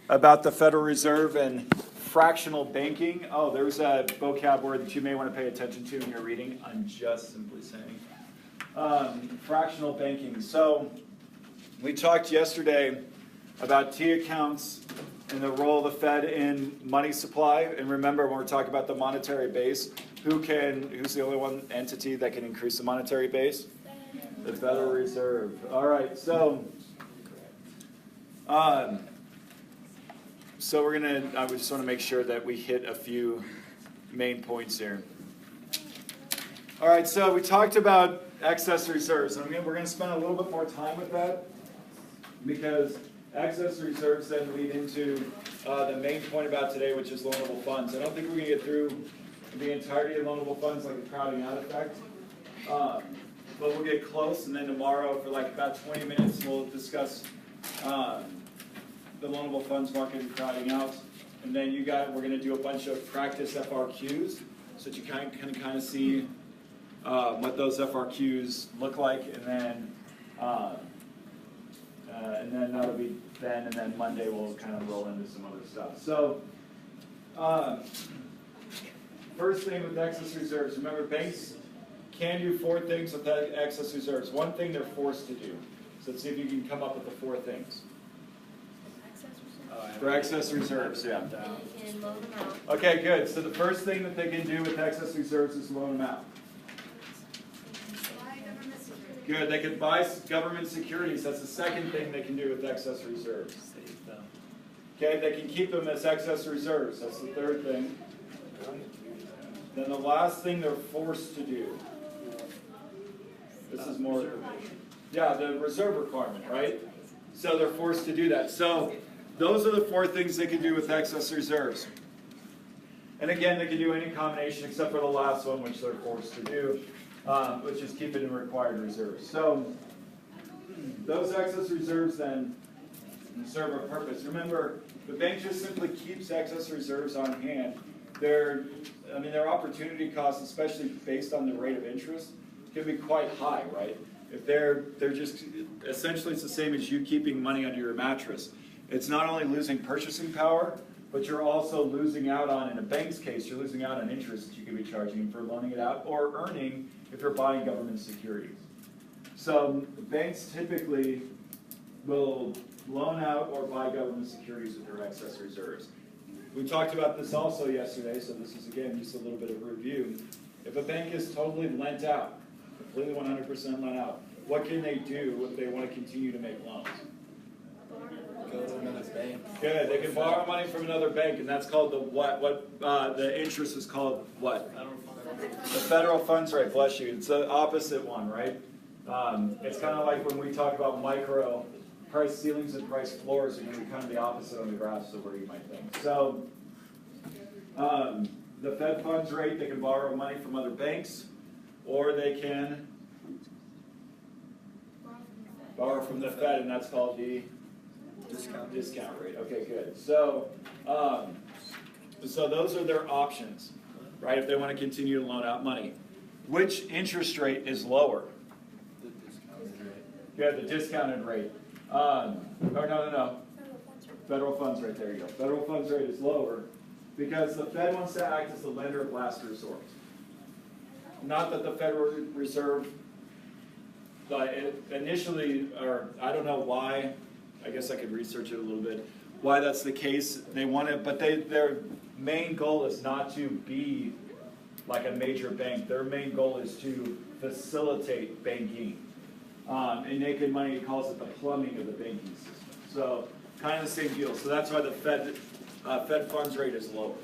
about the Federal Reserve and fractional banking. Oh, there's a vocab word that you may want to pay attention to in your reading. I'm just simply saying. Fractional banking. So we talked yesterday about T accounts and the role of the Fed in money supply. And remember, when we're talking about the monetary base, who's the only one entity that can increase the monetary base? The Federal Reserve. All right, so I just want to make sure that we hit a few main points here. All right, so we talked about excess reserves. And we're going to spend a little bit more time with that because excess reserves then lead into the main point about today, which is loanable funds. I don't think we're going to get through the entirety of loanable funds like a crowding out effect. But we'll get close, and then tomorrow for like about 20 minutes we'll discuss the loanable funds market and crowding out. And then we're going to do a bunch of practice FRQs so that you can kind of see what those FRQs look like, and then that'll be then, and then Monday we'll kind of roll into some other stuff. So first thing with excess reserves, remember banks can do 4 things with excess reserves. One thing they're forced to do. So let's see if you can come up with the 4 things. For excess reserves, yeah. They can loan them out. Okay, good. So the first thing that they can do with excess reserves is loan them out. Good. They can buy government securities. That's the second thing they can do with excess reserves. Save them. Okay, they can keep them as excess reserves. That's the third thing. Then the last thing they're forced to do. This is more, yeah, the reserve requirement, right? So they're forced to do that. So those are the 4 things they can do with excess reserves. And again, they can do any combination except for the last one, which they're forced to do, which is keep it in required reserves. So those excess reserves then serve a purpose. Remember, the bank just simply keeps excess reserves on hand. Their opportunity costs, especially based on the rate of interest, can be quite high, right? If they're just, essentially it's the same as you keeping money under your mattress. It's not only losing purchasing power, but you're also losing out on, in a bank's case, you're losing out on interest that you could be charging for loaning it out or earning if you're buying government securities. So banks typically will loan out or buy government securities with their excess reserves. We talked about this also yesterday, so this is again just a little bit of a review. If a bank is totally lent out, completely 100% lent out, what can they do if they want to continue to make loans? Go to another bank. Good. They can borrow money from another bank, and that's called the what? The interest is called what? The federal funds rate. Bless you. It's the opposite one, right? It's kind of like when we talk about micro price ceilings and price floors, and you're kind of the opposite on the graphs of where you might think. So the Fed funds rate, they can borrow money from other banks, or they can borrow from the Fed, and that's called the discount rate. Okay, good. So so those are their options, right? If they want to continue to loan out money. Which interest rate is lower? The discounted rate. Yeah, the discounted rate. No. Federal funds rate, there you go. Federal funds rate is lower because the Fed wants to act as the lender of last resort. Not that the Federal Reserve initially, or I don't know why, I guess I could research it a little bit, why that's the case. They want it, but their main goal is not to be like a major bank. Their main goal is to facilitate banking. In Naked Money, it calls it the plumbing of the banking system. So kind of the same deal. So that's why the Fed funds rate is lower.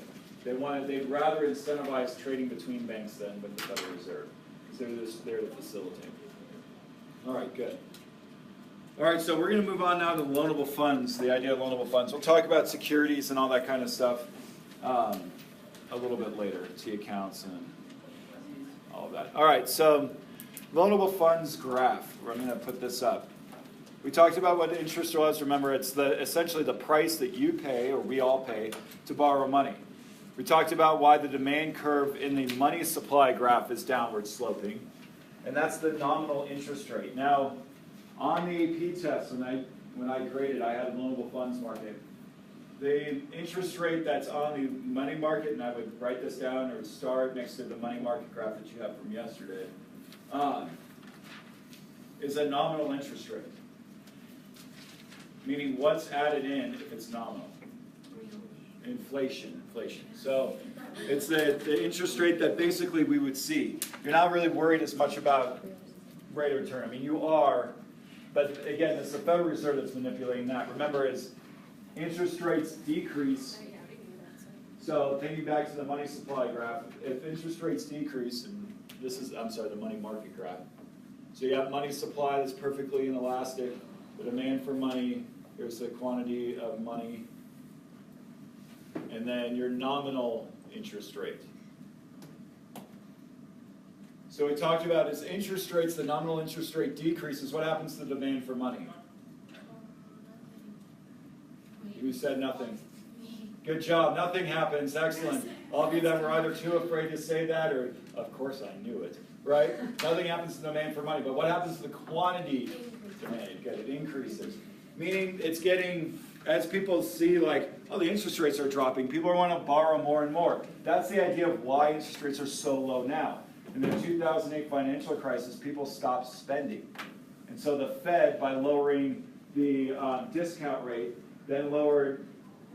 They'd rather incentivize trading between banks than with the Federal Reserve. Because they're there to facilitate. All right, good. All right, so we're going to move on now to loanable funds, the idea of loanable funds. We'll talk about securities and all that kind of stuff a little bit later, T accounts and all of that. All right, so loanable funds graph. I'm going to put this up. We talked about what interest was. Remember, it's essentially the price that you pay, or we all pay, to borrow money. We talked about why the demand curve in the money supply graph is downward sloping, and that's the nominal interest rate. Now, on the AP test, when when I graded, I had a loanable funds market. The interest rate that's on the money market, and I would write this down or star it next to the money market graph that you have from yesterday, is a nominal interest rate. Meaning what's added in if it's nominal. Inflation. So it's the interest rate that basically we would see. You're not really worried as much about rate of return. I mean, you are, but again, it's the Federal Reserve that's manipulating that. Remember, as interest rates decrease, so thinking back to the money supply graph, if interest rates decrease, and this is, I'm sorry, the money market graph. So you have money supply that's perfectly inelastic, the demand for money, here's the quantity of money, and then your nominal interest rate. So we talked about as interest rates, the nominal interest rate decreases, what happens to the demand for money? You said nothing. Good job, nothing happens, excellent. All of you that were either too afraid to say that or, of course I knew it, right? Nothing happens to the demand for money, but what happens to the quantity demand? Good, it increases. Meaning it's getting, as people see like, oh, the interest rates are dropping, people want to borrow more and more. That's the idea of why interest rates are so low now. In the 2008 financial crisis, people stopped spending. And so the Fed, by lowering the discount rate, then lowered,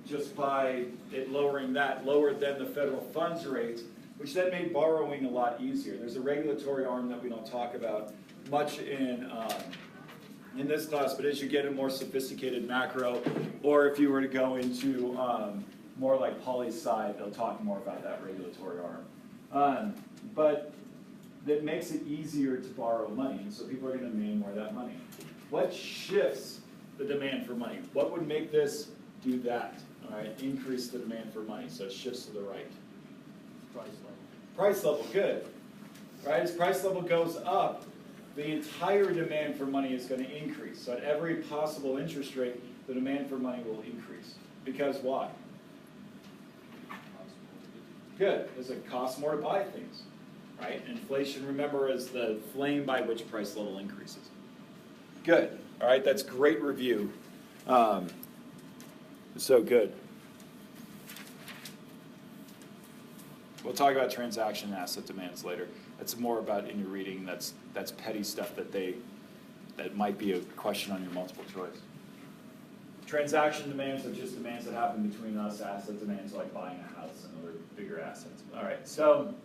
just by it lowering that, lowered then the federal funds rate, which then made borrowing a lot easier. There's a regulatory arm that we don't talk about much in this class, but as you get a more sophisticated macro, or if you were to go into more like poli-sci, they'll talk more about that regulatory arm. But that makes it easier to borrow money, and so people are going to demand more of that money. What shifts the demand for money? What would make this do that? All right, increase the demand for money, so it shifts to the right. Price level. Price level, good. Right, as price level goes up, the entire demand for money is going to increase. So at every possible interest rate, the demand for money will increase. Because why? Good, because it costs more to buy things. Right? Inflation, remember, is the flame by which price level increases. Good. All right, that's great review. So good. We'll talk about transaction and asset demands later. That's more about in your reading. That's petty stuff that might be a question on your multiple choice. Transaction demands are just demands that happen between us. Asset demands like buying a house and other bigger assets. All right, so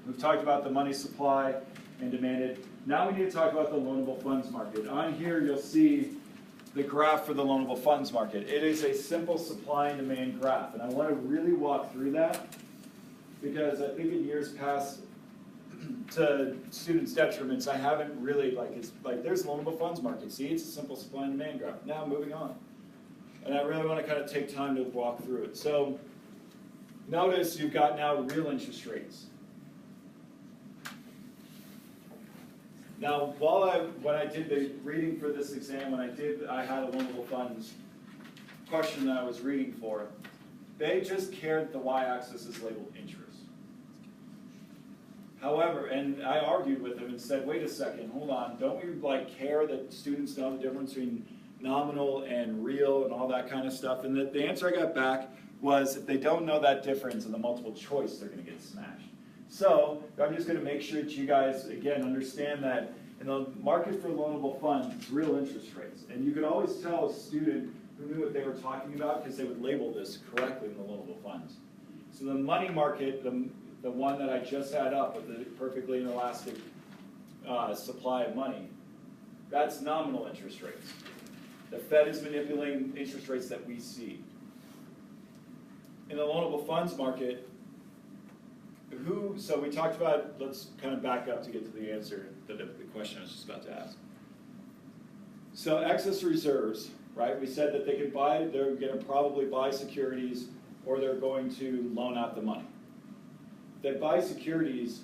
we've talked about the money supply and demanded. Now we need to talk about the loanable funds market. On here you'll see the graph for the loanable funds market. It is a simple supply and demand graph, and I want to really walk through that because I think in years past, to students' detriments, I haven't really, it's like there's loanable funds market. See, it's a simple supply and demand graph. Now moving on. And I really want to kind of take time to walk through it. So notice you've got now real interest rates. Now, when I did the reading for this exam, I had a loanable funds question that I was reading for. They just cared that the y-axis is labeled interest. However, and I argued with them and said, wait a second, hold on, don't we care that students know the difference between nominal and real and all that kind of stuff? And the answer I got back was if they don't know that difference in the multiple choice, they're going to get smashed. So I'm just going to make sure that you guys, again, understand that in the market for loanable funds, it's real interest rates. And you could always tell a student who knew what they were talking about because they would label this correctly in the loanable funds. So the money market, the one that I just had up with the perfectly inelastic supply of money, that's nominal interest rates. The Fed is manipulating interest rates that we see. In the loanable funds market, so we talked about, let's kind of back up to get to the answer to the question I was just about to ask. So excess reserves, right? We said that they're going to probably buy securities or they're going to loan out the money. If they buy securities,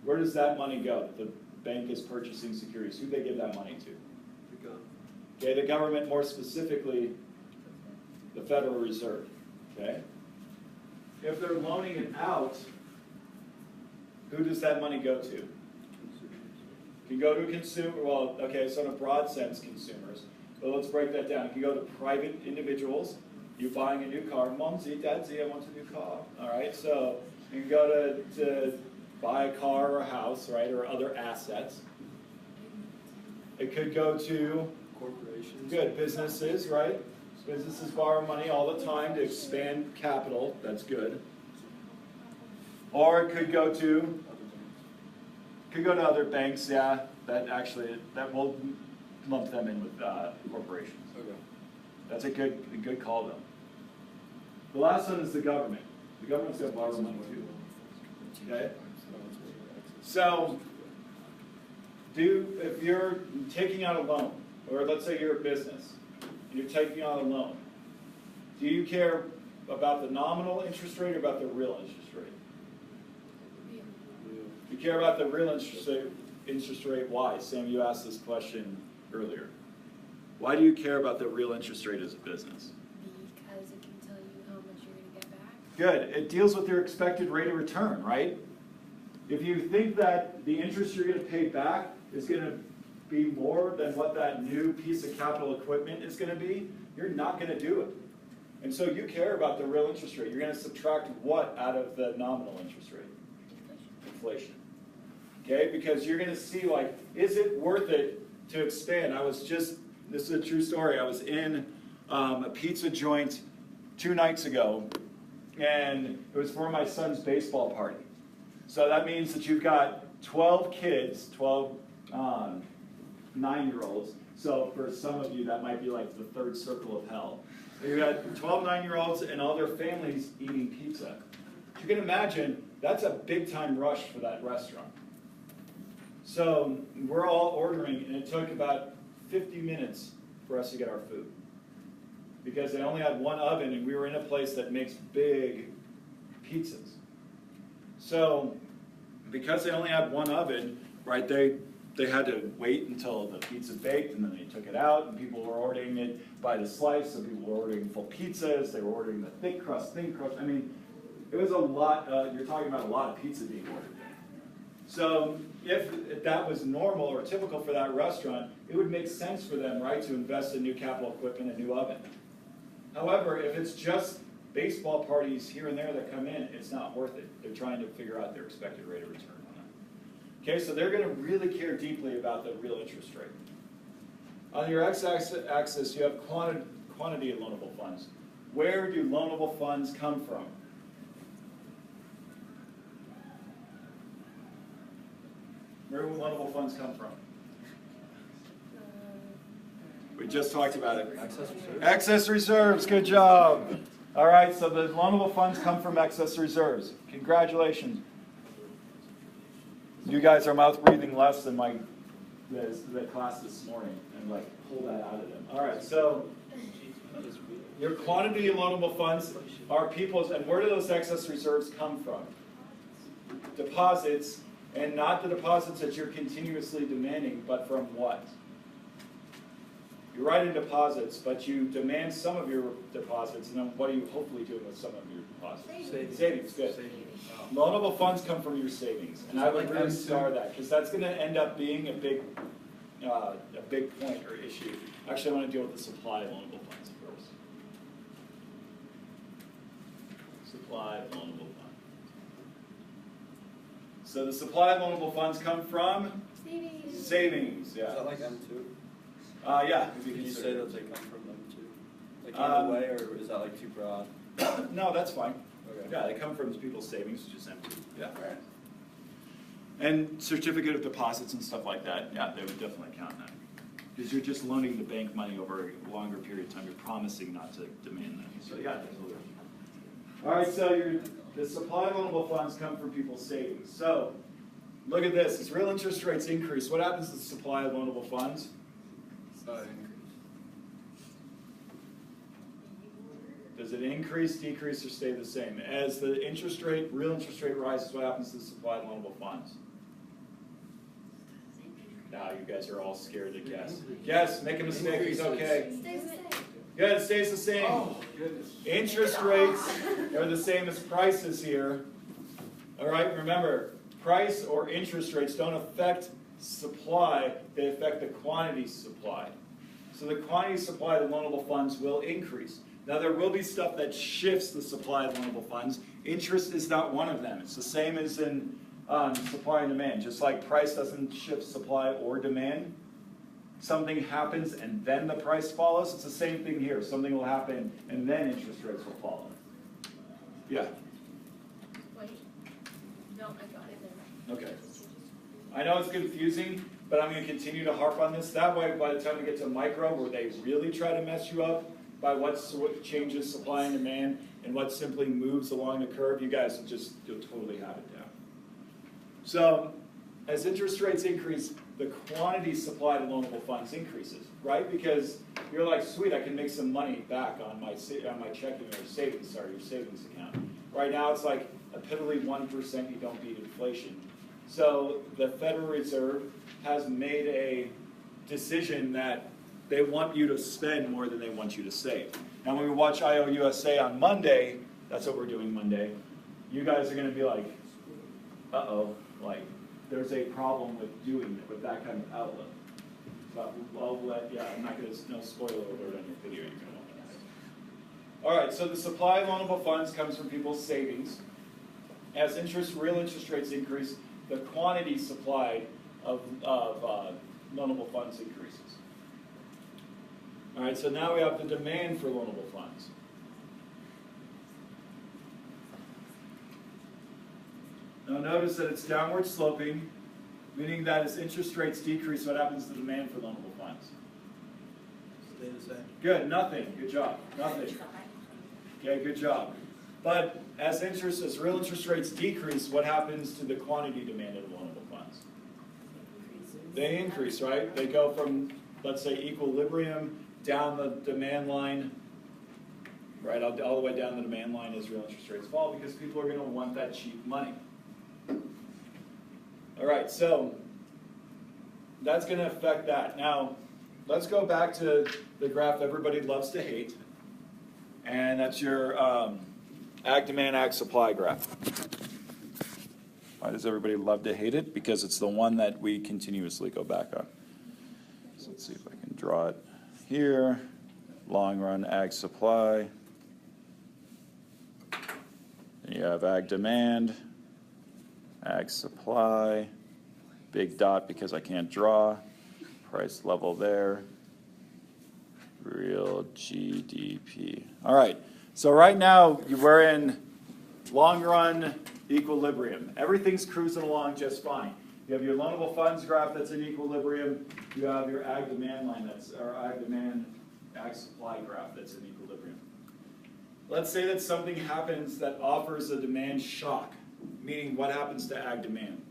where does that money go? The bank is purchasing securities. Who do they give that money to? The government. Okay, the government, more specifically, the Federal Reserve. Okay? If they're loaning it out, who does that money go to? It can go to a consumer, well, okay, so in a broad sense, consumers. Well, let's break that down. If you go to private individuals, you're buying a new car. Momsy, Dadsy, I want a new car. All right, so you can go to buy a car or a house, right, or other assets. It could go to Corporations. good businesses, right? Businesses borrow money all the time to expand capital. That's good. Or it could go to other banks. Yeah, that will lump them in with corporations. Okay. That's a good call though. The last one is the government. The government's going to borrow money too. Okay. So, if you're taking out a loan, or let's say you're a business, and you're taking out a loan, do you care about the nominal interest rate or about the real interest rate? You care about the real interest rate. Why? Sam, you asked this question earlier. Why do you care about the real interest rate as a business? Because it can tell you how much you're going to get back. Good. It deals with your expected rate of return, right? If you think that the interest you're going to pay back is going to be more than what that new piece of capital equipment is going to be, you're not going to do it. And so you care about the real interest rate. You're going to subtract what out of the nominal interest rate? Inflation. Okay, because you're going to see, like, is it worth it to expand? This is a true story. I was in a pizza joint 2 nights ago, and it was for my son's baseball party. So that means that you've got 12 kids, 12 9-year-olds. So for some of you, that might be like the third circle of hell. You've got 12 9-year-olds and all their families eating pizza. You can imagine, that's a big-time rush for that restaurant. So we're all ordering, and it took about 50 minutes for us to get our food. Because they only had one oven, and we were in a place that makes big pizzas. So because they only had one oven, right, they had to wait until the pizza baked, and then they took it out, and people were ordering it by the slice, so people were ordering full pizzas, they were ordering the thick crust, thin crust. I mean, it was a lot, you're talking about a lot of pizza being ordered. So if that was normal or typical for that restaurant, it would make sense for them, right, to invest in new capital equipment, a new oven. However, if it's just baseball parties here and there that come in, it's not worth it. They're trying to figure out their expected rate of return on that. Okay, so they're going to really care deeply about the real interest rate. On your x-axis, you have quantity of loanable funds. Where do loanable funds come from? Where do loanable funds come from? We just talked about it. Excess reserves. Excess reserves, good job. All right, so the loanable funds come from excess reserves. Congratulations. You guys are mouth breathing less than the class this morning, and like pull that out of them. All right, so your quantity of loanable funds are people's, and where do those excess reserves come from? Deposits, and not the deposits that you're continuously demanding, but from what? You write in deposits, but you demand some of your deposits, and then what are you hopefully doing with some of your deposits? Savings, good. Loanable funds come from your savings, and I would really star that, because that's going to end up being a big point or issue. Actually, I want to deal with the supply of loanable funds first. Supply of loanable funds. So the supply of loanable funds come from? Savings. Savings, yeah. Is that like M2? Yeah. Can you say that they come from M2? Like either way, or is that like too broad? No, that's fine. Okay. Yeah, they come from people's savings, which is empty. Yeah. Right. And certificate of deposits and stuff like that, yeah, they would definitely count that. Because you're just loaning the bank money over a longer period of time. You're promising not to demand that. So yeah, absolutely. All right, so the supply of loanable funds come from people's savings. So look at this. As real interest rates increase, what happens to the supply of loanable funds? Does it increase, decrease, or stay the same? As the real interest rate rises, what happens to the supply of loanable funds? Now you guys are all scared to guess. Guess, make a mistake, it's okay. Stays the same. Good, it stays the same. Oh, goodness. Interest rates are the same as prices here. All right, remember, price or interest rates don't affect supply, they affect the quantity supplied. So the quantity supply of the loanable funds will increase. Now there will be stuff that shifts the supply of loanable funds. Interest is not one of them. It's the same as in supply and demand. Just like price doesn't shift supply or demand, something happens and then the price follows. It's the same thing here. Something will happen and then interest rates will follow. Yeah? Wait. No, I got it there. Okay. I know it's confusing, but I'm going to continue to harp on this. That way, by the time we get to micro, where they really try to mess you up by what changes supply and demand and what simply moves along the curve, you guys you'll totally have it down. So, as interest rates increase, the quantity supplied of loanable funds increases, right? Because you're like, sweet, I can make some money back on my checking or savings, your savings account. Right now, it's like a piddly 1% you don't beat inflation. So the Federal Reserve has made a decision that they want you to spend more than they want you to save. And when we watch IOUSA on Monday, that's what we're doing Monday, you guys are going to be like, uh-oh, like there's a problem with doing it, with that kind of outlook. But I'm not going to, no spoiler alert on your video. You're going to want to. All right, so the supply of loanable funds comes from people's savings. As real interest rates increase, the quantity supplied of loanable funds increases. All right, so now we have the demand for loanable funds. Now notice that it's downward sloping, meaning that as interest rates decrease, what happens to the demand for loanable funds? Stay the same. Good, nothing. Good job. Nothing. Okay, good job. But as real interest rates decrease, what happens to the quantity demand of loanable funds? They increase, right? They go from, let's say, equilibrium down the demand line, right? All the way down the demand line as real interest rates fall because people are going to want that cheap money. All right, so that's going to affect that. Now, let's go back to the graph everybody loves to hate, and that's your ag demand, ag supply graph. Why does everybody love to hate it? Because it's the one that we continuously go back on. So let's see if I can draw it here. Long run ag supply. And you have ag demand, ag supply, big dot because I can't draw, price level there, real GDP. All right, so right now we're in long run equilibrium. Everything's cruising along just fine. You have your loanable funds graph that's in equilibrium. You have your ag demand line ag supply graph that's in equilibrium. Let's say that something happens that offers a demand shock, meaning what happens to ag demand?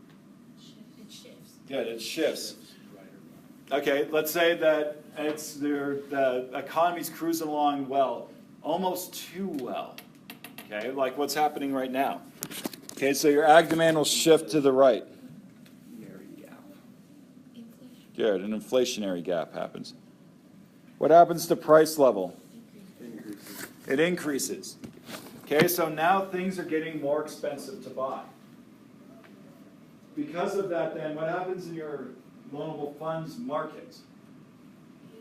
It shifts. Good, it shifts. Okay, let's say that the economy's cruising along well, almost too well. Okay, like what's happening right now. Okay, so your ag demand will shift to the right. Good, an inflationary gap happens. What happens to price level? It increases. Okay, so now things are getting more expensive to buy. Because of that, then, what happens in your loanable funds market?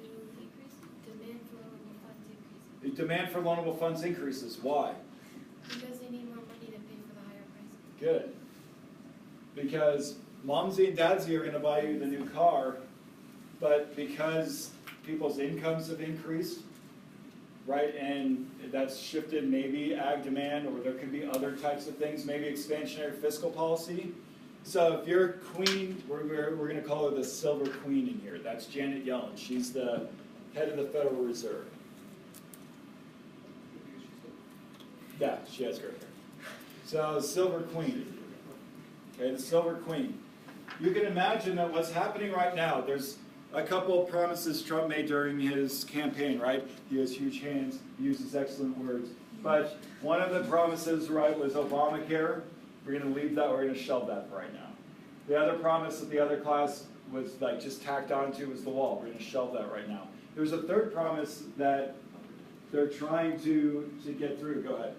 Demand for loanable funds increases. The demand for loanable funds increases. Why? Because they need more money to pay for the higher prices. Good. Because momsy and dadsy are going to buy you the new car, but because people's incomes have increased, right, and that's shifted maybe ag demand, or there could be other types of things, maybe expansionary fiscal policy. So if you're queen, we're going to call her the silver queen in here. That's Janet Yellen. She's the head of the Federal Reserve. Yeah, she has gray hair. So silver queen. Okay, the silver queen. You can imagine that what's happening right now, there's a couple of promises Trump made during his campaign, right? He has huge hands, he uses excellent words. But one of the promises, right, was Obamacare. We're going to leave that, we're going to shelve that for right now. The other promise that the other class was like just tacked onto was the wall. We're going to shelve that right now. There's a third promise that they're trying to get through. Go ahead.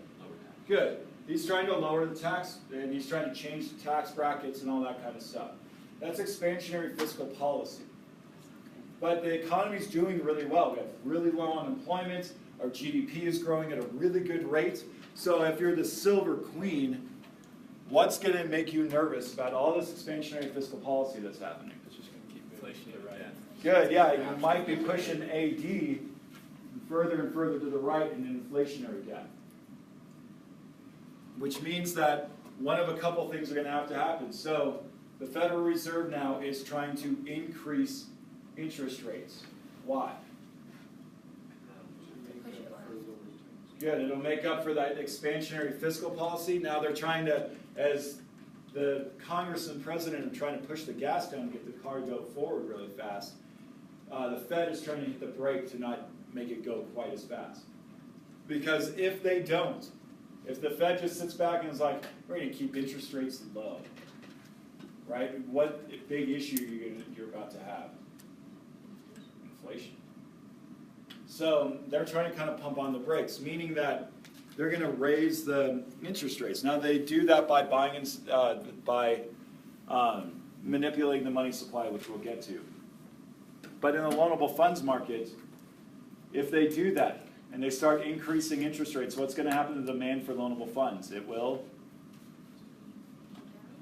Good. He's trying to lower the tax, and he's trying to change the tax brackets and all that kind of stuff. That's expansionary fiscal policy. But the economy's doing really well. We have really low unemployment. Our GDP is growing at a really good rate. So if you're the silver queen, what's going to make you nervous about all this expansionary fiscal policy that's happening? It's just going to keep inflation to the right. Good, yeah, you might be pushing AD further and further to the right in an inflationary gap. Which means that one of a couple things are going to have to happen. So the Federal Reserve now is trying to increase interest rates. Why? Push it left. Good, it'll make up for that expansionary fiscal policy. Now they're trying to, as the Congress and President are trying to push the gas down to get the car to go forward really fast, the Fed is trying to hit the brake to not make it go quite as fast. Because if they don't, if the Fed just sits back and is like, we're going to keep interest rates low, right? What big issue you're about to have? Inflation. So they're trying to kind of pump on the brakes, meaning that they're going to raise the interest rates. Now they do that by buying manipulating the money supply, which we'll get to. But in the loanable funds market, if they do that and they start increasing interest rates, what's going to happen to the demand for loanable funds? It will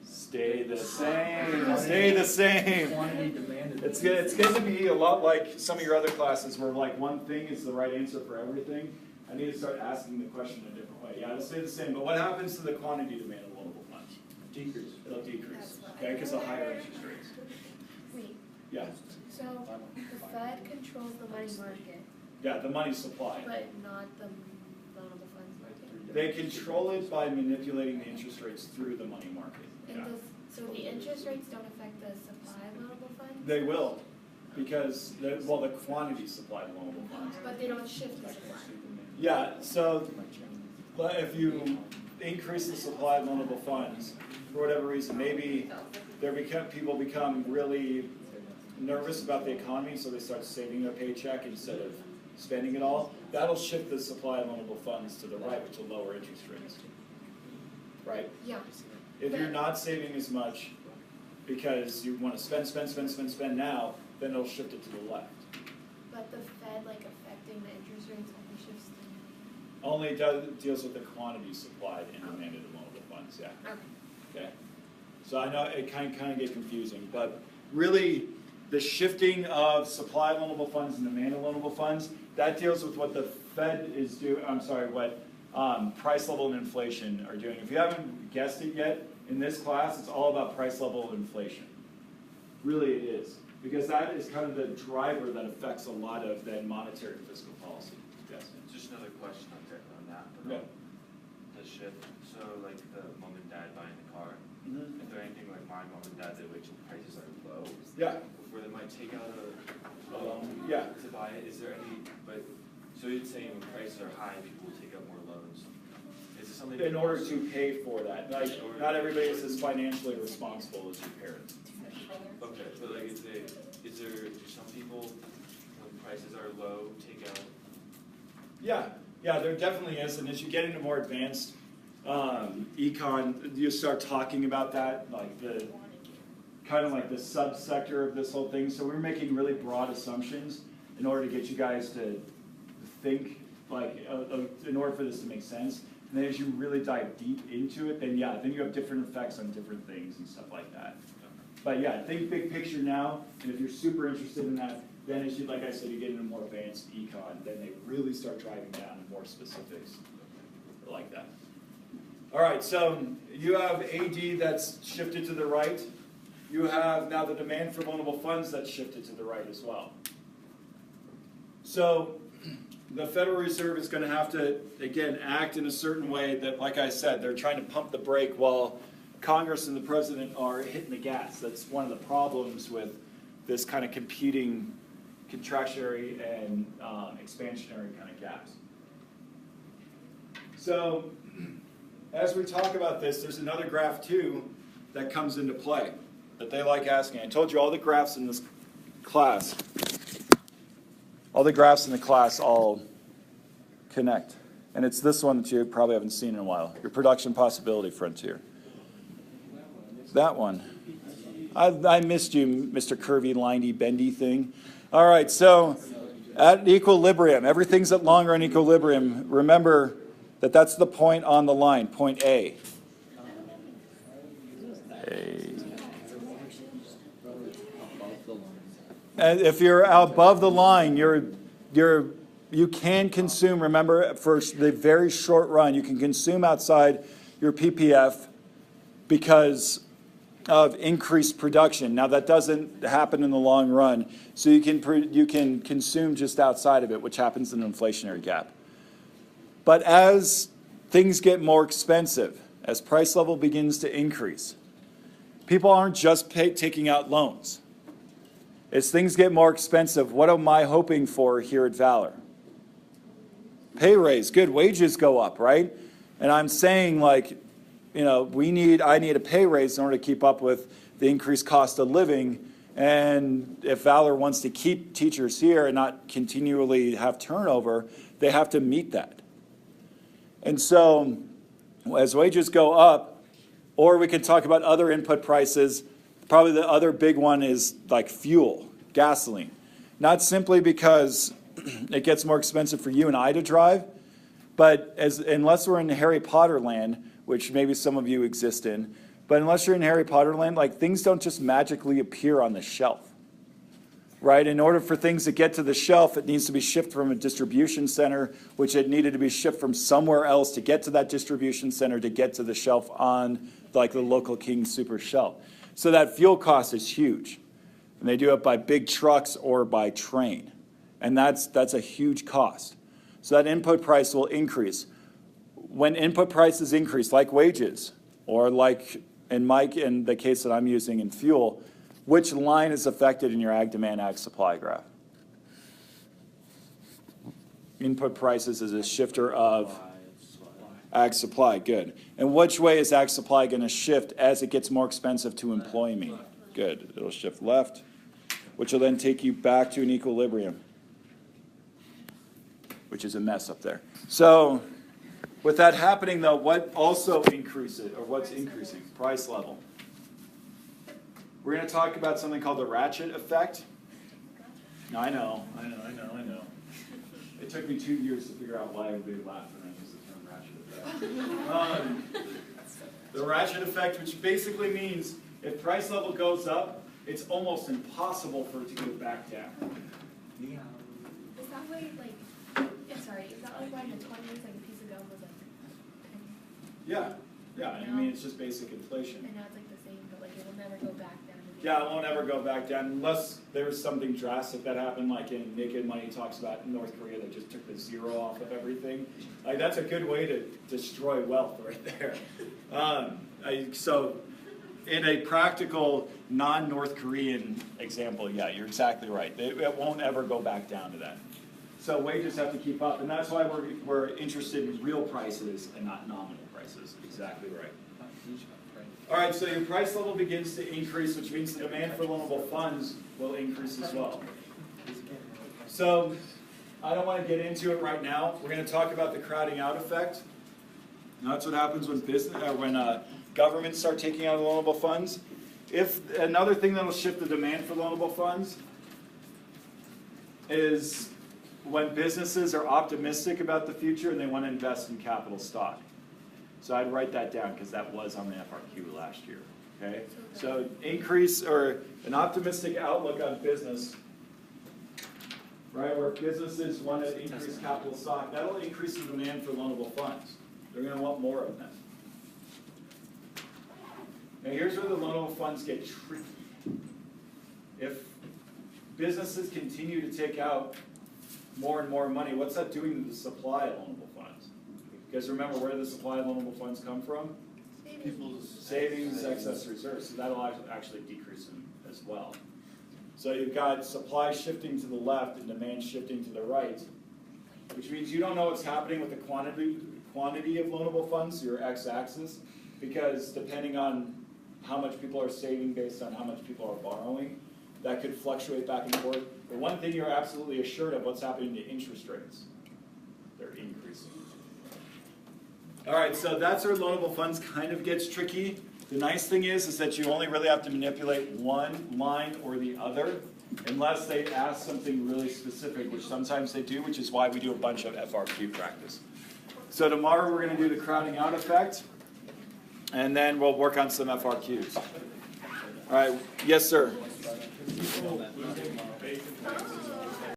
stay the same. Stay the same. Quantity demanded. It's going to be a lot like some of your other classes where like one thing is the right answer for everything. I need to start asking the question in a different way. Yeah, it'll stay the same, but what happens to the quantity demand of loanable funds? Decrease. It'll decrease, okay, because of higher interest rates. Wait, Yeah, so the Fed controls the money market, yeah, the money supply. but not the loanable funds market? They control it by manipulating the interest rates through the money market. And Yeah. so the interest rates don't affect the supply of loanable funds? They will, because, the quantity supply of loanable funds. But they don't shift the supply. Yeah, so if you increase the supply of loanable funds, for whatever reason, maybe people become really nervous about the economy, so they start saving their paycheck instead of spending it all. That'll shift the supply of loanable funds to the right, which will lower interest rates. Right? Yeah. If you're not saving as much because you want to spend now, then it'll shift it to the left. But the Fed, like, affecting the interest rates only shifts the... Only deals with the quantity supplied and demanded of loanable funds, yeah. Okay. Okay? So I know it kind of get confusing, but really the shifting of supply of loanable funds and demand of loanable funds, that deals with what the Fed is doing, what price level and inflation are doing. If you haven't guessed it yet, in this class it's all about price level and inflation. Really it is. Because that is kind of the driver that affects a lot of then monetary and fiscal policy. Yes. Just another question on that. Yeah. The shift. So like the mom and dad buying the car. Mm-hmm. If they're anything like my mom and dad, which prices are low, Yeah. where they might take out a loan Yeah. to buy it. Is there any? But so you're saying when prices are high, people will take out more loans. Is it something? In order to pay for that. Like, not everybody is as financially responsible as your parents. Okay, but like, do some people, when prices are low, take out? Yeah, there definitely is, and as you get into more advanced econ, you start talking about that, like the kind of like the subsector of this whole thing. So we're making really broad assumptions in order to get you guys to think, like, in order for this to make sense. And then as you really dive deep into it, then you have different effects on different things and stuff like that. But yeah, think big picture now, and if you're super interested in that, then as you, like I said, you get into more advanced econ, then they really start driving down more specifics like that. All right, so you have AD that's shifted to the right. You have now the demand for loanable funds that's shifted to the right as well. So the Federal Reserve is going to have to, again, act in a certain way that, like I said, they're trying to pump the brake while Congress and the President are hitting the gas. That's one of the problems with this kind of competing contractionary and expansionary kind of gaps. So as we talk about this, there's another graph too that comes into play that they like asking. I told you all the graphs in this class, all connect. And it's this one that you probably haven't seen in a while, your production possibility frontier. That one. I missed you, Mr. Curvy, liney, bendy thing. All right, so at equilibrium, everything's at long run equilibrium. Remember that that's the point on the line, point A. And if you're above the line, you can consume, remember, for the very short run, you can consume outside your PPF because of increased production. Now, that doesn't happen in the long run, so you can consume just outside of it, which happens in an inflationary gap. But as things get more expensive, as price level begins to increase, people aren't just taking out loans. As things get more expensive, what am I hoping for here at Valor? Pay raise, good, wages go up, right? And I'm saying, like, you know, I need a pay raise in order to keep up with the increased cost of living. And if Valor wants to keep teachers here and not continually have turnover, they have to meet that. And so as wages go up, or we can talk about other input prices. Probably the other big one is like fuel, gasoline. Not simply because it gets more expensive for you and I to drive, but unless we're in Harry Potter land, which maybe some of you exist in, but unless you're in Harry Potter land, like things don't just magically appear on the shelf, right? In order for things to get to the shelf, it needs to be shipped from a distribution center, which it needed to be shipped from somewhere else to get to that distribution center to get to the shelf on like the local King Super shelf. So that fuel cost is huge. And they do it by big trucks or by train. And that's a huge cost. So that input price will increase. When input prices increase, like wages, or like in the case that I'm using in fuel, which line is affected in your ag demand, ag supply graph? Input prices is a shifter of ag supply, good. And which way is ag supply going to shift as it gets more expensive to employ me? Good, it'll shift left, which will then take you back to an equilibrium, which is a mess up there. So with that happening though, what also increases, or what's increasing? Price level. We're going to talk about something called the ratchet effect. No, I know. It took me 2 years to figure out why everybody laughed when I used the term ratchet effect. The ratchet effect, which basically means if price level goes up, it's almost impossible for it to go back down. Is that why, like, is that like why in the 20s, like a piece of gum was like Yeah, I mean, it's just basic inflation. and now it's like the same, but like it will never go back down again. Yeah, it won't ever go back down unless there's something drastic that happened, like in Naked Money talks about in North Korea, they just took the zero off of everything. Like that's a good way to destroy wealth right there. So in a practical non-North Korean example, yeah, you're exactly right. It won't ever go back down to that. So wages have to keep up, and that's why we're interested in real prices and not nominal prices. Exactly right. All right, so your price level begins to increase, which means the demand for loanable funds will increase as well. So I don't want to get into it right now. We're going to talk about the crowding out effect. And that's what happens when governments start taking out loanable funds. If another thing that will shift the demand for loanable funds is when businesses are optimistic about the future and they want to invest in capital stock. So I'd write that down because that was on the FRQ last year. Okay, so increase or an optimistic outlook on business, right? Where businesses want to increase capital stock, that'll increase the demand for loanable funds. They're going to want more of them. Now here's where the loanable funds get tricky. If businesses continue to take out more and more money, what's that doing to the supply of loanable funds? Because remember where the supply of loanable funds come from? Savings. Savings, excess reserves. So that'll actually decrease them as well. So you've got supply shifting to the left and demand shifting to the right, which means you don't know what's happening with the quantity of loanable funds, your x-axis, because depending on how much people are saving based on how much people are borrowing, that could fluctuate back and forth. But one thing you're absolutely assured of, what's happening to interest rates. They're increasing. All right, so that's where loanable funds kind of gets tricky. The nice thing is that you only really have to manipulate one line or the other. unless they ask something really specific, which sometimes they do, which is why we do a bunch of FRQ practice. So tomorrow we're going to do the crowding out effect, and then we'll work on some FRQs. All right, yes, sir.